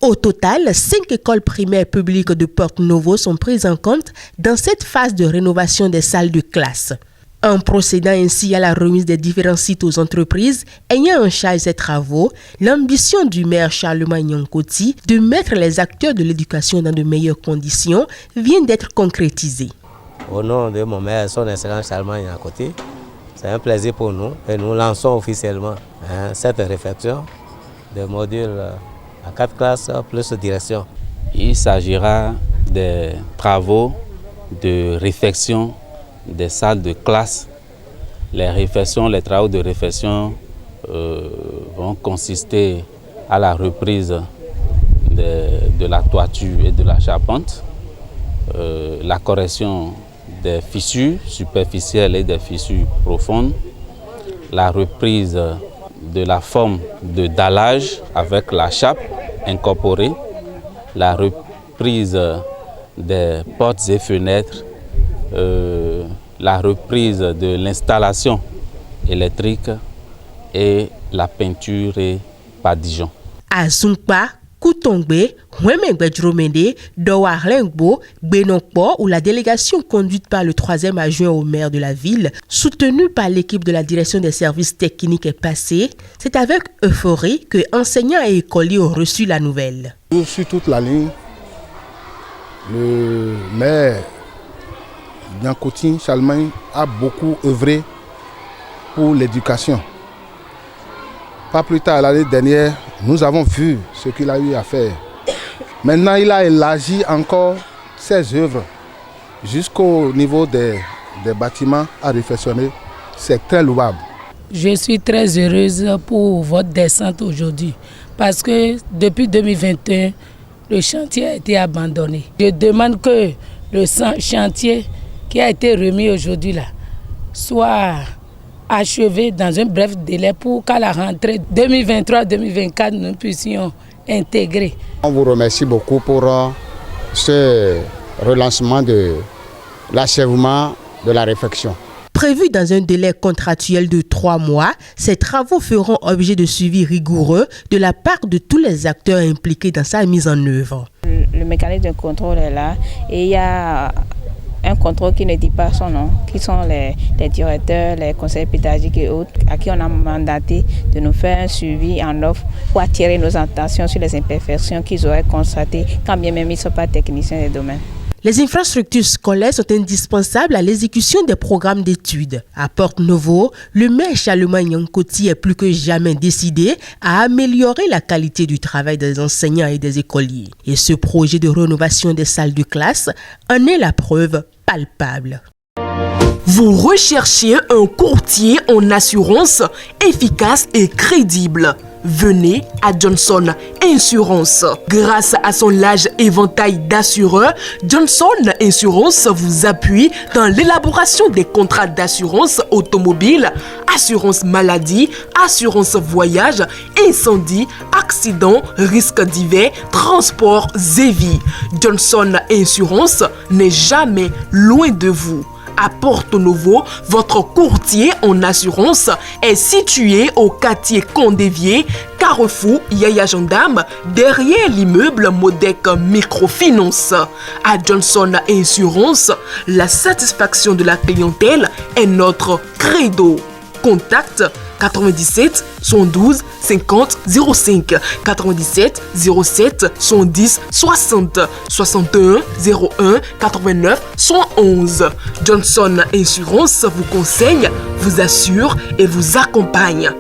Au total, 5 écoles primaires publiques de Porto-Novo sont prises en compte dans cette phase de rénovation des salles de classe. En procédant ainsi à la remise des différents sites aux entreprises ayant en charge ces travaux, l'ambition du maire Charlemagne Nyankoti de mettre les acteurs de l'éducation dans de meilleures conditions vient d'être concrétisée. Au nom de mon maire, son excellence Charlemagne Nyankoti, c'est un plaisir pour nous et nous lançons officiellement cette réflexion de modules à 4 classes plus direction. Il s'agira des travaux de réfection des salles de classe. Les travaux de réfection vont consister à la reprise de la toiture et de la charpente, la correction des fissures superficielles et des fissures profondes, la reprise de la forme de dallage avec la chape incorporée, la reprise des portes et fenêtres, la reprise de l'installation électrique et la peinture et padigeon. À Zungpa, Koutongbe, Hwemengbe-Dromende, Dowarlengbo, Benokpo, où la délégation conduite par le 3e adjoint au maire de la ville, soutenue par l'équipe de la direction des services techniques est passée, c'est avec euphorie que enseignants et écoliers ont reçu la nouvelle. Sur toute la ligne, le maire Nyankoti Charlemagne a beaucoup œuvré pour l'éducation. Pas plus tard, l'année dernière, nous avons vu ce qu'il a eu à faire. Maintenant, il a élargi encore ses œuvres jusqu'au niveau des bâtiments à réfectionner. C'est très louable. Je suis très heureuse pour votre descente aujourd'hui parce que depuis 2021, le chantier a été abandonné. Je demande que le chantier qui a été remis aujourd'hui là soit achevé dans un bref délai pour qu'à la rentrée 2023-2024 nous puissions intégrer. On vous remercie beaucoup pour ce relancement de l'achèvement de la réfection. Prévu dans un délai contractuel de 3 mois, ces travaux feront objet de suivi rigoureux de la part de tous les acteurs impliqués dans sa mise en œuvre. Le mécanisme de contrôle est là et il y a un contrôle qui ne dit pas son nom, qui sont les directeurs, les conseillers pédagogiques et autres, à qui on a mandaté de nous faire un suivi en offre pour attirer nos attentions sur les imperfections qu'ils auraient constatées, quand bien même ils ne sont pas techniciens des domaines. Les infrastructures scolaires sont indispensables à l'exécution des programmes d'études. À Porto-Novo, le maire Charlemagne Nyankoti est plus que jamais décidé à améliorer la qualité du travail des enseignants et des écoliers. Et ce projet de rénovation des salles de classe en est la preuve palpable. Vous recherchez un courtier en assurance efficace et crédible. Venez à Johnson Insurance. Grâce à son large éventail d'assureurs, Johnson Insurance vous appuie dans l'élaboration des contrats d'assurance automobile, assurance maladie, assurance voyage, incendie, accident, risques divers, transports et vie. Johnson Insurance n'est jamais loin de vous. À Porto-Novo, votre courtier en assurance est situé au quartier Condévier, Carrefour Yaya Gendarme, derrière l'immeuble Modec Microfinance. À Johnson Insurance, la satisfaction de la clientèle est notre credo. Contact 97 112 50 05, 97 07 110 60, 61 01 89 111. Johnson Insurance vous conseille, vous assure et vous accompagne.